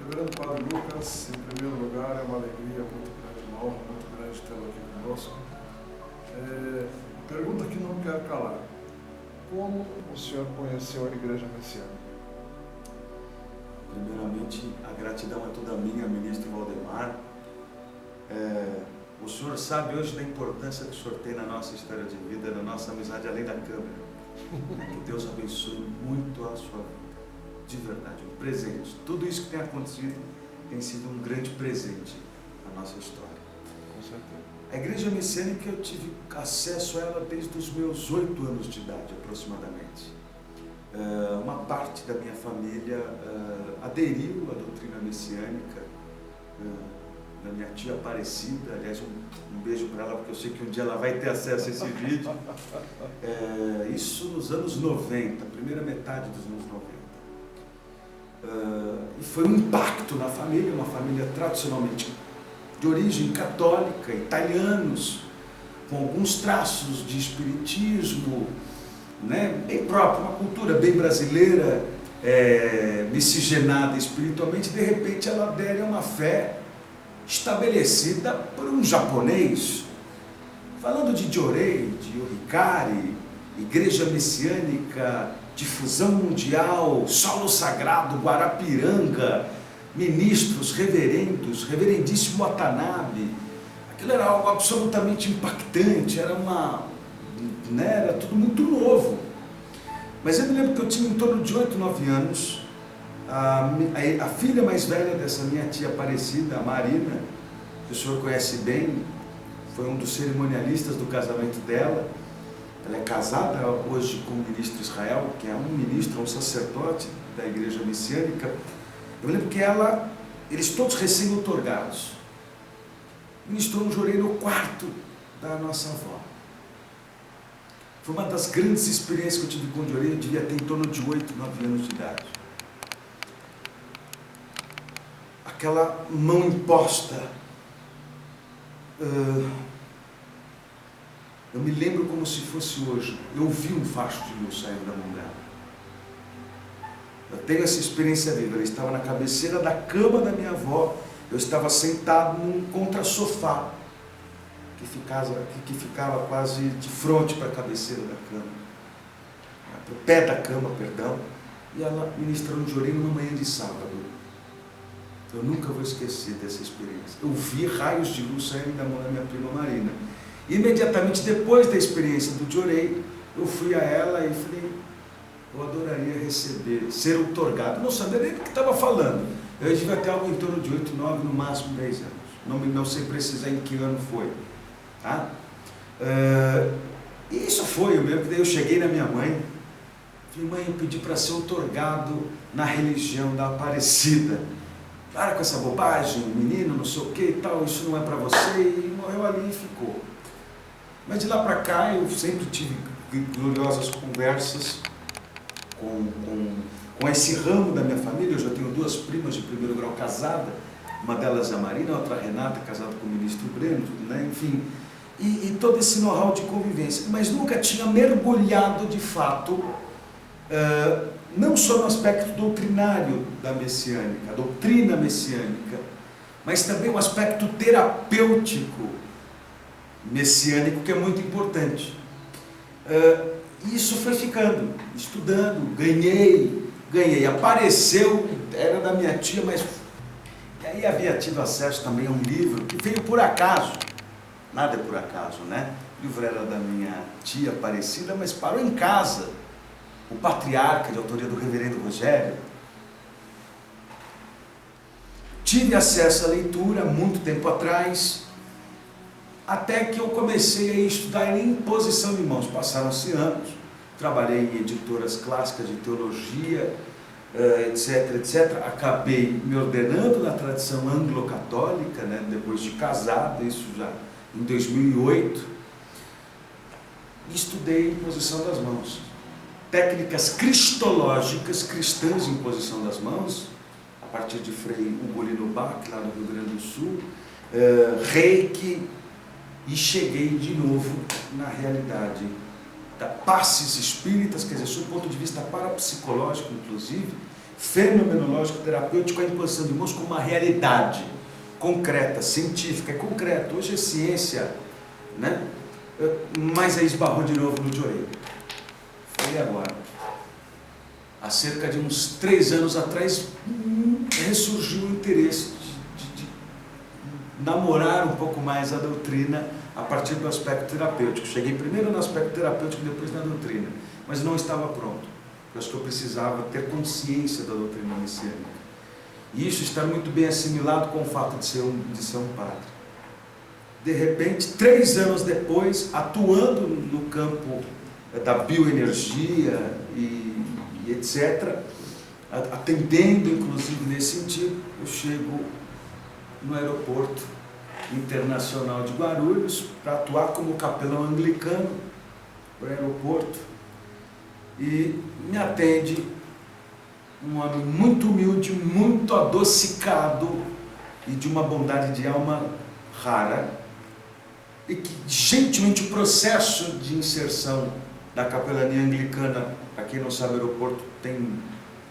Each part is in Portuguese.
Reverendo Padre Lucas, em primeiro lugar, é uma alegria muito grande, uma honra muito grande tê-lo aqui conosco. Pergunta que não quero calar. Como o senhor conheceu a Igreja Messiânica? Primeiramente, a gratidão é toda minha, ministro Valdemar. O senhor sabe hoje da importância que o senhor tem na nossa história de vida, na nossa amizade além da câmera. Que Deus abençoe muito a sua vida. De verdade, um presente. Tudo isso que tem acontecido tem sido um grande presente na nossa história. Com certeza. A Igreja Messiânica, eu tive acesso a ela desde os meus 8 anos de idade, aproximadamente. Uma parte da minha família aderiu à doutrina messiânica, da minha tia Aparecida. Aliás, um beijo para ela, porque eu sei que um dia ela vai ter acesso a esse vídeo. Isso nos anos 90, primeira metade dos anos 90. E foi um impacto na família, uma família tradicionalmente de origem católica, italianos, com alguns traços de espiritismo, né, bem próprio, uma cultura bem brasileira, miscigenada espiritualmente. De repente ela adere a uma fé estabelecida por um japonês, falando de Jorei, de Orikari, Igreja Messiânica, Difusão Mundial, Solo Sagrado, Guarapiranga, ministros, reverendos, reverendíssimo Watanabe. Aquilo era algo absolutamente impactante, era tudo muito novo. Mas eu me lembro que eu tinha em torno de 8, 9 anos, a filha mais velha dessa minha tia Aparecida, a Marina, que o senhor conhece bem, foi um dos cerimonialistas do casamento dela. Ela é casada hoje com o ministro Israel, que é um ministro, um sacerdote da Igreja Messiânica. Eu lembro que eles todos recém-outorgados, ministrou um jorei no quarto da nossa avó. Foi uma das grandes experiências que eu tive com o jorei. Eu devia ter em torno de 8, 9 anos de idade. Aquela mão imposta, eu me lembro como se fosse hoje. Eu vi um facho de luz saindo da mão dela. Eu tenho essa experiência viva. Ela estava na cabeceira da cama da minha avó. Eu estava sentado num contra-sofá que ficava quase de frente para a cabeceira da cama, para o pé da cama, perdão. E ela ministrou um jorei numa manhã de sábado. Eu nunca vou esquecer dessa experiência. Eu vi raios de luz saindo da mão da minha prima Marina. Imediatamente depois da experiência do jorei, eu fui a ela e falei: eu adoraria ser outorgado. Não sabia nem do que estava falando. Eu devia ter algo em torno de 8, 9, no máximo 10 anos. Não sei precisar em que ano foi. Tá? E isso foi, eu lembro que daí eu cheguei na minha mãe. Falei: mãe, eu pedi para ser outorgado na religião da Aparecida. Para com essa bobagem, menino, não sei o que e tal, isso não é para você. E morreu ali e ficou. Mas de lá para cá eu sempre tive gloriosas conversas com esse ramo da minha família. Eu já tenho 2 primas de primeiro grau casadas, uma delas é a Marina, a outra a Renata, casada com o ministro Breno, né? Enfim, e todo esse know-how de convivência. Mas nunca tinha mergulhado de fato, não só no aspecto doutrinário da messiânica, a doutrina messiânica, mas também o aspecto terapêutico messiânico, que é muito importante. Isso foi ficando, estudando, ganhei, apareceu, era da minha tia, mas e aí havia tido acesso também a um livro que veio por acaso, nada é por acaso, né? O livro era da minha tia Aparecida, mas parou em casa, o Patriarca, de autoria do reverendo Rogério. Tive acesso à leitura muito tempo atrás, até que eu comecei a estudar em imposição de mãos. Passaram-se anos, trabalhei em editoras clássicas de teologia, etc, etc. Acabei me ordenando na tradição anglo-católica, né, depois de casado, isso já em 2008. Estudei imposição das mãos. Técnicas cristológicas, cristãs de imposição das mãos, a partir de Frei Hugo Lino Bach, lá no Rio Grande do Sul, Reiki. E cheguei de novo na realidade da passes espíritas, quer dizer, sob o ponto de vista parapsicológico, inclusive, fenomenológico terapêutico, a imposição de mãos como uma realidade concreta, científica, é concreto. Hoje é ciência, né? Mas aí esbarrou de novo no Jorei. Foi agora. Há cerca de uns 3 anos atrás, ressurgiu o interesse de namorar um pouco mais a doutrina a partir do aspecto terapêutico. Cheguei primeiro no aspecto terapêutico, depois na doutrina, mas não estava pronto. Eu acho que eu precisava ter consciência da doutrina messiânica. E isso está muito bem assimilado com o fato de ser um padre. De repente, 3 anos depois, atuando no campo da bioenergia e etc., atendendo inclusive nesse sentido, eu chego no aeroporto internacional de Guarulhos para atuar como capelão anglicano no aeroporto, e me atende um homem muito humilde, muito adocicado e de uma bondade de alma rara, e que gentilmente o processo de inserção da capelania anglicana, para quem não sabe, o aeroporto tem,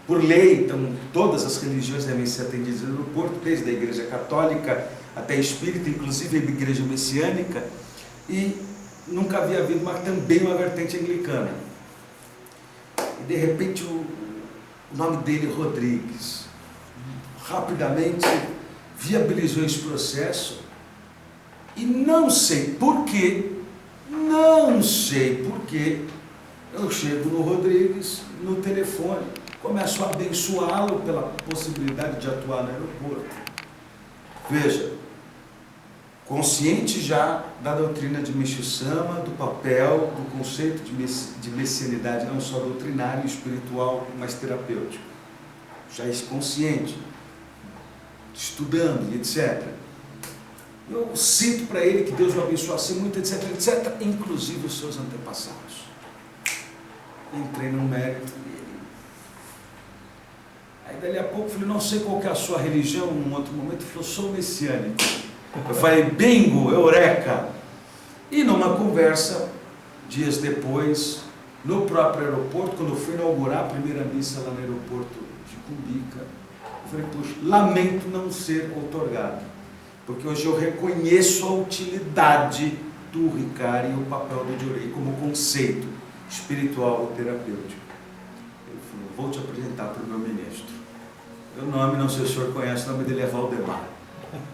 por lei, então todas as religiões devem ser atendidas no aeroporto, desde a igreja católica até a espírita, inclusive a igreja messiânica, e nunca havia havido também uma vertente anglicana. E de repente o nome dele, Rodrigues, rapidamente viabilizou esse processo, e não sei porquê, eu chego no Rodrigues, no telefone, começo a abençoá-lo pela possibilidade de atuar no aeroporto. Veja, consciente já da doutrina de Meishu Sama, do papel, do conceito de messianidade, não só doutrinário e espiritual, mas terapêutico. Já é consciente, estudando, etc. Eu sinto para ele que Deus o abençoasse muito, etc, etc, inclusive os seus antepassados. Entrei no mérito dele. Aí dali a pouco eu falei, não sei qual que é a sua religião, num outro momento, ele falou, sou messiânico. Eu falei, bingo, eureka! E numa conversa, dias depois, no próprio aeroporto, quando eu fui inaugurar a primeira missa lá no aeroporto de Cumbica, eu falei, puxa, lamento não ser outorgado, porque hoje eu reconheço a utilidade do Ricari e o papel do Jorei como conceito espiritual ou terapêutico. Ele falou, vou te apresentar para o meu ministro. O nome, não sei se o senhor conhece, o nome dele é Valdemar.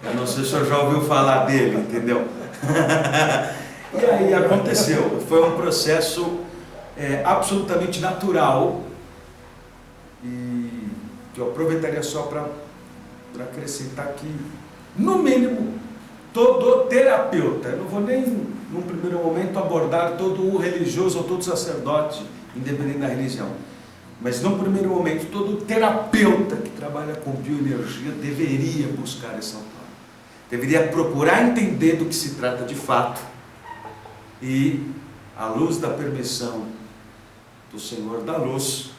Eu não sei se o senhor já ouviu falar dele, entendeu? E aí aconteceu, foi um processo absolutamente natural, e que eu aproveitaria só para acrescentar que, no mínimo, todo terapeuta, eu não vou nem, num primeiro momento, abordar todo o religioso ou todo sacerdote, independente da religião, mas num primeiro momento, todo terapeuta que trabalha com bioenergia deveria buscar essa autora. Deveria procurar entender do que se trata de fato e, à luz da permissão do Senhor da Luz,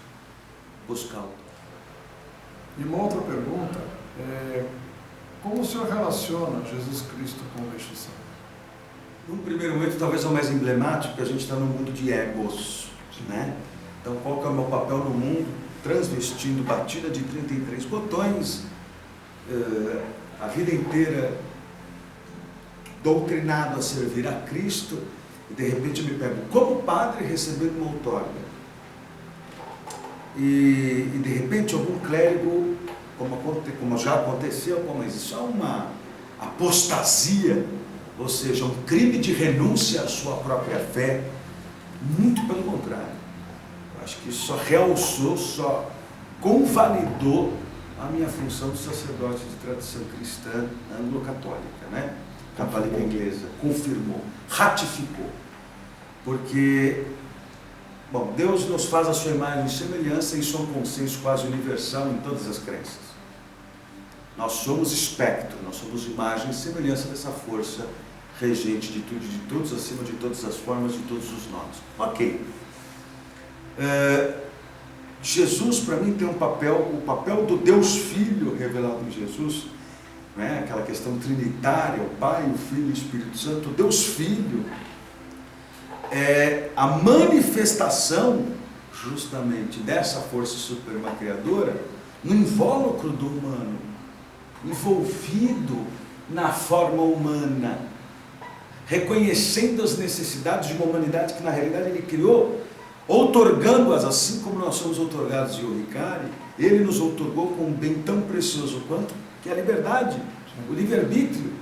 buscar autor. E uma outra pergunta é: como o senhor relaciona Jesus Cristo com o Meishu Sama? Num primeiro momento, talvez é o mais emblemático, porque a gente está num mundo de egos, né? Então, qual que é o meu papel no mundo? Transvestindo batida de 33 botões, a vida inteira doutrinado a servir a Cristo, e de repente eu me pego como padre recebendo uma outorga. E de repente algum clérigo, como já aconteceu, mas isso é uma apostasia, ou seja, um crime de renúncia à sua própria fé. Muito pelo contrário. Acho que isso só realçou, só convalidou a minha função de sacerdote de tradição cristã anglo-católica, né? Católica inglesa, confirmou, ratificou. Porque, bom, Deus nos faz a sua imagem e semelhança, e isso é um consenso quase universal em todas as crenças. Nós somos espectro, nós somos imagem e semelhança dessa força regente de tudo e de todos, acima de todas as formas, de todos os nomes. Ok. Jesus, para mim, tem um papel, o papel do Deus Filho revelado em Jesus, né? Aquela questão trinitária, o Pai, o Filho e o Espírito Santo. O Deus Filho é a manifestação justamente dessa força suprema criadora no invólucro do humano, envolvido na forma humana, reconhecendo as necessidades de uma humanidade que na realidade ele criou, outorgando-as assim como nós somos outorgados de Yoricari. Ele nos outorgou com um bem tão precioso quanto, que é a liberdade, o livre-arbítrio.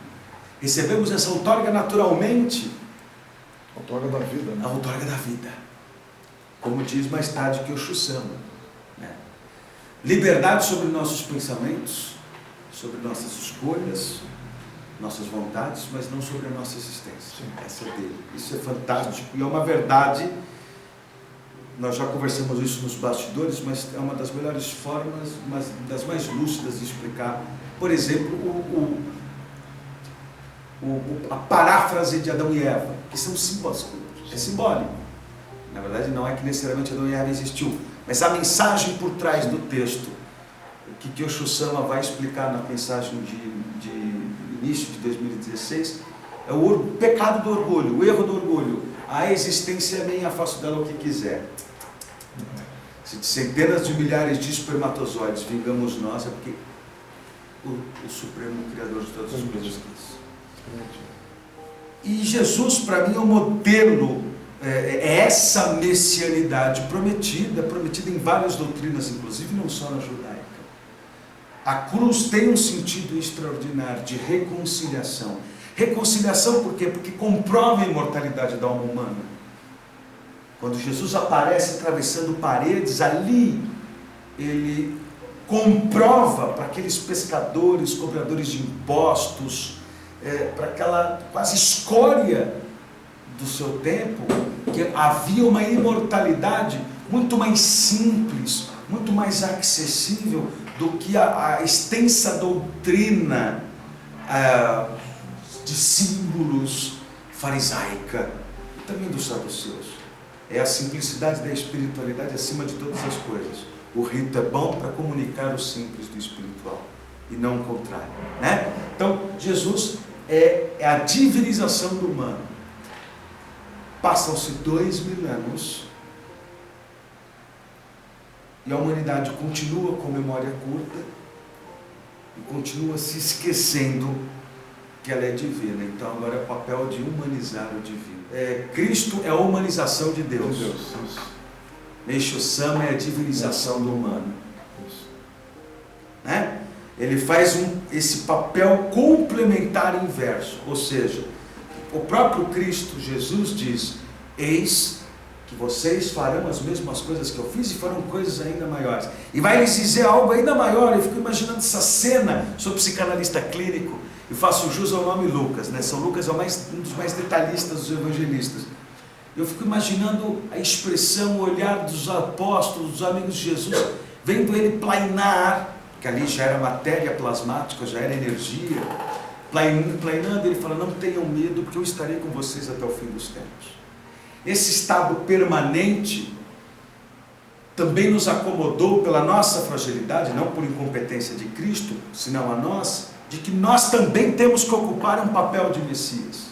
Recebemos essa outorga naturalmente. Outorga da vida, né? A outorga da vida. Como diz mais tarde Kyoshusama, né? Liberdade sobre nossos pensamentos, sobre nossas escolhas, nossas vontades, mas não sobre a nossa existência. Sim. Essa é dele. Isso é fantástico e é uma verdade. Nós já conversamos isso nos bastidores, mas é uma das melhores formas, uma das mais lúcidas de explicar. Por exemplo, a paráfrase de Adão e Eva, que são símbolos. É simbólico. Na verdade, não é que necessariamente Adão e Eva existiu, mas a mensagem por trás do texto, o que Kyoshusama vai explicar na mensagem de início de 2016, é o pecado do orgulho, o erro do orgulho. A existência é minha, faço dela o que quiser. Se de centenas de milhares de espermatozoides vingamos nós, é porque o Supremo Criador de todas as coisas quis. E Jesus, para mim, é um modelo, é essa messianidade prometida em várias doutrinas, inclusive não só na judaica. A cruz tem um sentido extraordinário de reconciliação. Reconciliação por quê? Porque comprova a imortalidade da alma humana. Quando Jesus aparece atravessando paredes, ali ele comprova para aqueles pescadores, cobradores de impostos, para aquela quase escória do seu tempo, que havia uma imortalidade muito mais simples, muito mais acessível do que a extensa doutrina de símbolos farisaica e também dos saduceus. É a simplicidade da espiritualidade acima de todas as coisas. O rito é bom para comunicar o simples do espiritual e não o contrário, né? Então, Jesus é a divinização do humano. Passam-se 2000 anos e a humanidade continua com memória curta e continua se esquecendo que ela é divina. Então agora é o papel de humanizar o divino. Cristo é a humanização de Deus. Meisho-sama é a divinização do humano. Né? Ele faz esse papel complementar inverso, ou seja, o próprio Cristo Jesus diz: eis que vocês farão as mesmas coisas que eu fiz e farão coisas ainda maiores. E vai lhes dizer algo ainda maior. Eu fico imaginando essa cena. Sou psicanalista clínico e faço jus ao nome Lucas, né? São Lucas é um dos mais detalhistas dos evangelistas. Eu fico imaginando a expressão, o olhar dos apóstolos, dos amigos de Jesus, vendo ele plainar, que ali já era matéria plasmática, já era energia, plainando. Ele fala: não tenham medo, porque eu estarei com vocês até o fim dos tempos. Esse estado permanente também nos acomodou pela nossa fragilidade, não por incompetência de Cristo, senão a nós, de que nós também temos que ocupar um papel de Messias.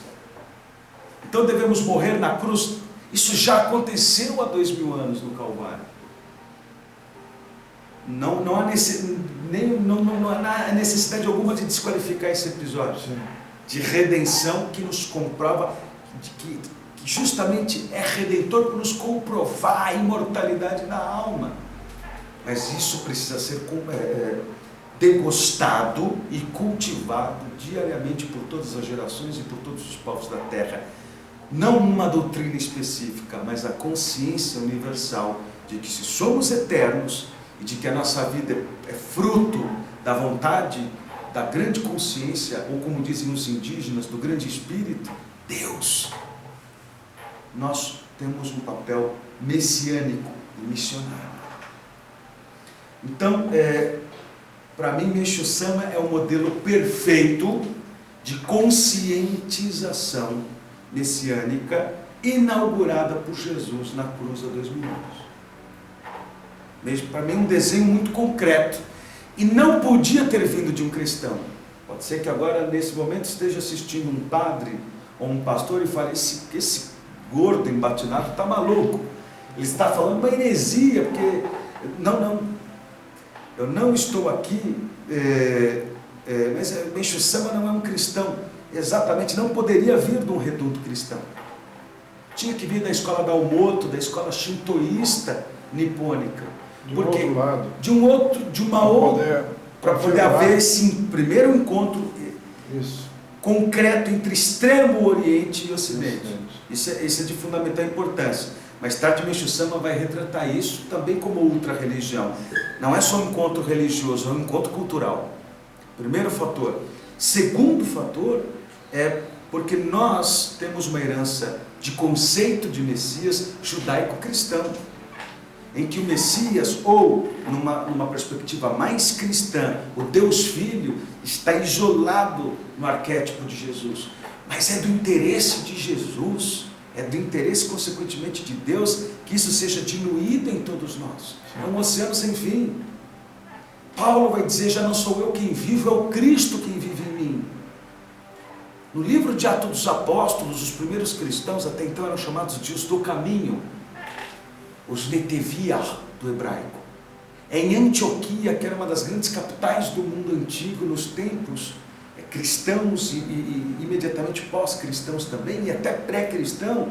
Então devemos morrer na cruz. Isso já aconteceu há 2000 anos no Calvário. Não há necessidade alguma de desqualificar esse episódio. Sim. De redenção que nos comprova que justamente é redentor para nos comprovar a imortalidade da alma. Mas isso precisa ser degustado e cultivado diariamente por todas as gerações e por todos os povos da terra. Não uma doutrina específica, mas a consciência universal de que, se somos eternos e de que a nossa vida é fruto da vontade, da grande consciência, ou como dizem os indígenas, do grande espírito, Deus, nós temos um papel messiânico e missionário. Então, para mim, Meisho-sama é o modelo perfeito de conscientização messiânica inaugurada por Jesus na cruz há 2000 anos. Para mim, um desenho muito concreto. E não podia ter vindo de um cristão. Pode ser que agora, nesse momento, esteja assistindo um padre ou um pastor e fale: esse gordo embatinado está maluco. Ele está falando uma heresia, porque... Não. Eu não estou aqui, mas Meishu Sama não é um cristão. Exatamente, não poderia vir de um reduto cristão. Tinha que vir da escola da Umoto, da escola shintoísta nipônica. Porque de uma outra, para poder haver esse primeiro encontro concreto entre extremo Oriente e Ocidente. Isso é de fundamental importância. Mais tarde, Meishu Sama vai retratar isso também como ultra-religião. Não é só um encontro religioso, é um encontro cultural. Primeiro fator. Segundo fator é porque nós temos uma herança de conceito de Messias judaico-cristão, em que o Messias, ou numa perspectiva mais cristã, o Deus Filho, está isolado no arquétipo de Jesus. Mas é do interesse de Jesus, é do interesse, consequentemente, de Deus, que isso seja diluído em todos nós. É um oceano sem fim. Paulo vai dizer, já não sou eu quem vivo, é o Cristo quem vive em mim. No livro de Atos dos Apóstolos, os primeiros cristãos até então eram chamados de os do caminho, os Neteviah do hebraico. É em Antioquia, que era uma das grandes capitais do mundo antigo, nos tempos cristãos e imediatamente pós-cristãos também, e até pré-cristão.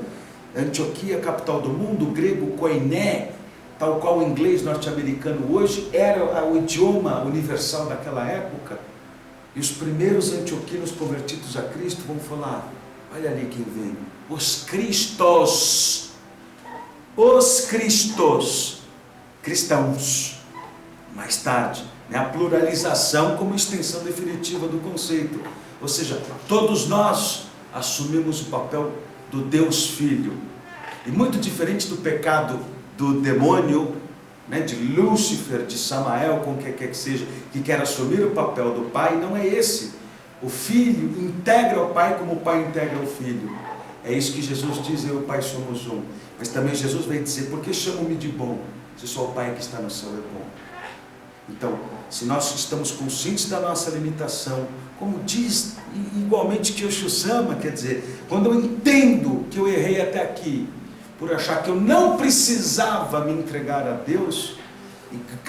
Antioquia, capital do mundo, o grego koiné, tal qual o inglês norte-americano hoje, era o idioma universal daquela época. E os primeiros antioquinos convertidos a Cristo vão falar, olha ali quem vem, os Cristos, cristãos. Mais tarde, a pluralização como extensão definitiva do conceito. Ou seja, todos nós assumimos o papel do Deus Filho. E muito diferente do pecado do demônio, de Lúcifer, de Samael, com o que quer que seja, que quer assumir o papel do Pai, não é esse. O Filho integra o Pai como o Pai integra o Filho. É isso que Jesus diz, eu e o Pai somos um. Mas também Jesus vai dizer, por que chamam-me de bom, se só o Pai que está no céu é bom? Então, se nós estamos conscientes da nossa limitação, como diz igualmente Kyosho Sama, quer dizer, quando eu entendo que eu errei até aqui, por achar que eu não precisava me entregar a Deus,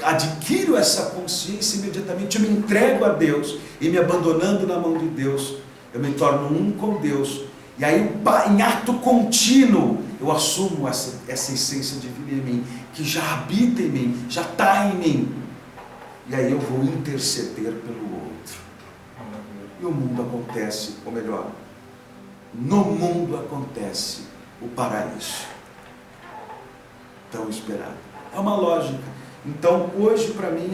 adquiro essa consciência, imediatamente eu me entrego a Deus, e me abandonando na mão de Deus, eu me torno um com Deus, e aí em ato contínuo, eu assumo essa essência divina em mim, que já habita em mim, já está em mim, e aí eu vou interceder pelo outro, e o mundo acontece, ou melhor, no mundo acontece o paraíso, tão esperado. É uma lógica. Então, hoje, para mim,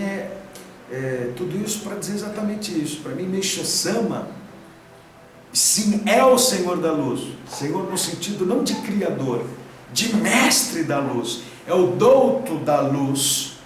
tudo isso para dizer exatamente isso. Para mim, Meishu Sama, sim, é o Senhor da luz. Senhor no sentido não de criador, de mestre da luz. É o douto da luz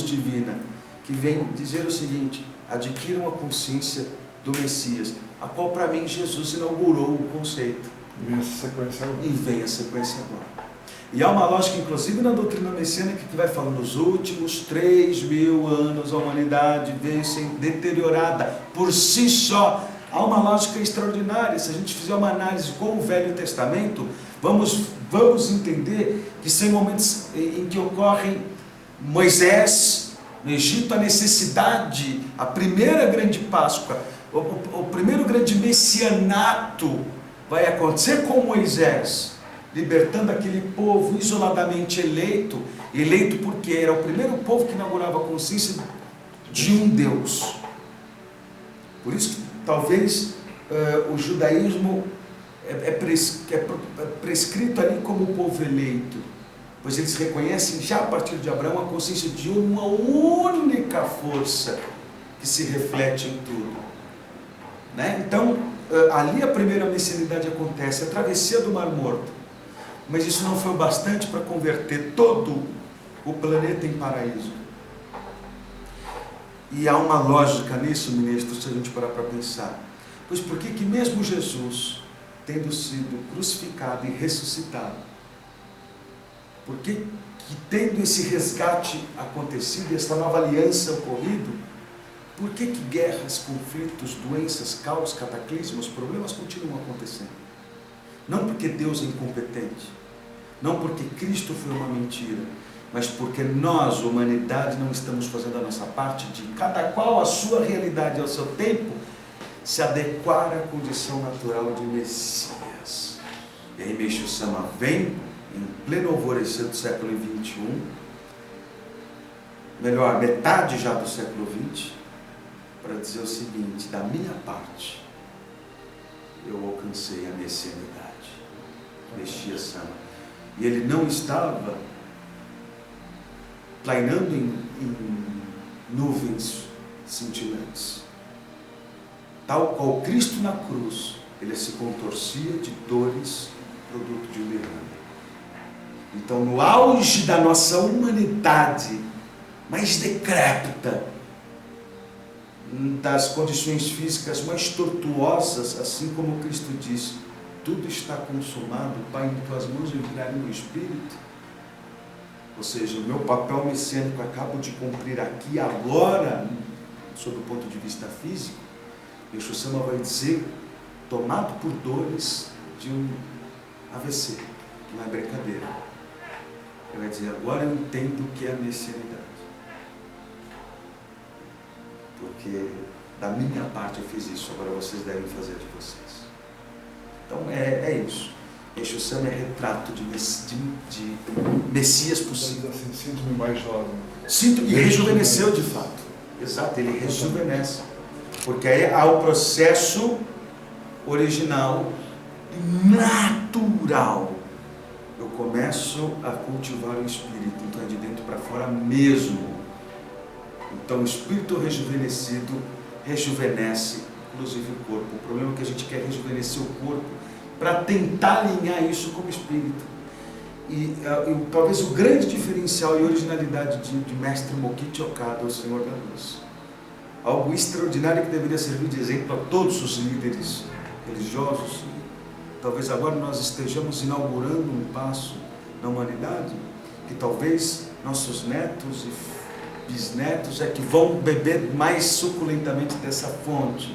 divina, que vem dizer o seguinte, adquiram a consciência do Messias, a qual, para mim, Jesus inaugurou o conceito. E vem a sequência agora. E há uma lógica, inclusive, na doutrina messiânica que vai falando, nos últimos 3.000 anos a humanidade veio sendo deteriorada por si só. Há uma lógica extraordinária. Se a gente fizer uma análise com o Velho Testamento, vamos entender que são momentos em que ocorrem Moisés, no Egito, a necessidade, a primeira grande Páscoa, o primeiro grande messianato vai acontecer com Moisés, libertando aquele povo isoladamente eleito porque era o primeiro povo que inaugurava a consciência de um Deus. Por isso que talvez o judaísmo é prescrito ali como o povo eleito, pois eles reconhecem já a partir de Abraão a consciência de uma única força que se reflete em tudo. Então, ali a primeira messianidade acontece, a travessia do Mar Morto. Mas isso não foi o bastante para converter todo o planeta em paraíso. E há uma lógica nisso, ministro, se a gente parar para pensar. Pois por que mesmo Jesus, tendo sido crucificado e ressuscitado, por que tendo esse resgate acontecido, essa nova aliança ocorrido, por que guerras, conflitos, doenças, caos, cataclismos, problemas continuam acontecendo? Não porque Deus é incompetente, não porque Cristo foi uma mentira, mas porque nós, humanidade, não estamos fazendo a nossa parte de cada qual a sua realidade ao seu tempo, se adequar à condição natural de Messias. E aí Meixo Sama vem, em pleno alvorecer do século XXI, melhor, metade já do século XX, para dizer o seguinte: da minha parte, eu alcancei a messianidade. Meixo Sama. E ele não estava planeando em nuvens cintilantes. Tal qual Cristo na cruz, ele se contorcia de dores, produto de um derrame. Então, no auge da nossa humanidade mais decrépita, das condições físicas mais tortuosas, assim como Cristo disse: tudo está consumado, Pai, em tuas mãos eu entregarei o Espírito. Ou seja, o meu papel messiânico acabo de cumprir aqui agora, sob o ponto de vista físico. Meixo Sama vai dizer, tomado por dores de um AVC, que não é brincadeira. Ele vai dizer: agora eu entendo o que é a messianidade. Porque da minha parte eu fiz isso, agora vocês devem fazer de vocês. Então é isso. Meixo Sama é retrato de Messias possível. Assim, sinto-me mais jovem. E rejuvenesceu de fato. Exato, ele rejuvenesce. Porque aí há o processo original, natural. Eu começo a cultivar o Espírito, então é de dentro para fora mesmo. Então o Espírito rejuvenescido rejuvenesce, inclusive o corpo. O problema é que a gente quer rejuvenescer o corpo para tentar alinhar isso com o Espírito. E talvez o grande diferencial e originalidade de Mestre Mokichi Okada, o Senhor da Luz, algo extraordinário que deveria servir de exemplo a todos os líderes religiosos. Talvez agora nós estejamos inaugurando um passo na humanidade, que talvez nossos netos e bisnetos é que vão beber mais suculentamente dessa fonte.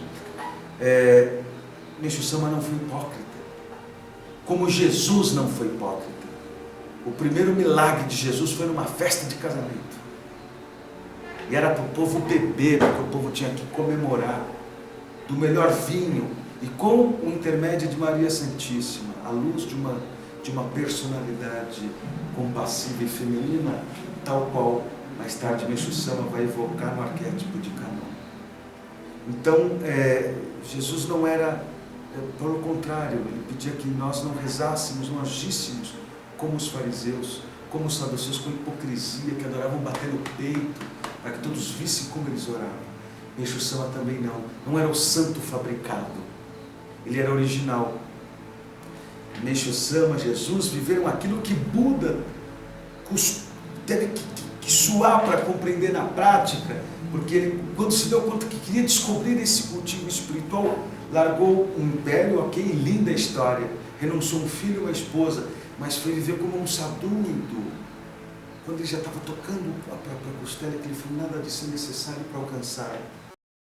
Meixo Sama não foi hipócrita, como Jesus não foi hipócrita. O primeiro milagre de Jesus foi numa festa de casamento. E era para o povo beber, porque o povo tinha que comemorar do melhor vinho. E com o intermédio de Maria Santíssima, à luz de uma personalidade compassiva e feminina, tal qual mais tarde Meixo Sama vai evocar no arquétipo de Canon. Então, Jesus não era, pelo contrário, ele pedia que nós não rezássemos, não agíssemos como os fariseus, como os saduceus, com hipocrisia, que adoravam bater no peito, para que todos vissem como eles oravam. Meixo Sama também não era o santo fabricado, ele era original. Meixo Sama, Jesus viveram aquilo que Buda teve que suar para compreender na prática, porque ele, quando se deu conta que queria descobrir esse cultivo espiritual, largou um império, ok, linda história, renunciou um filho e uma esposa, mas foi viver como um sadhudo. Quando ele já estava tocando a própria costela, que ele falou: nada disso é necessário para alcançar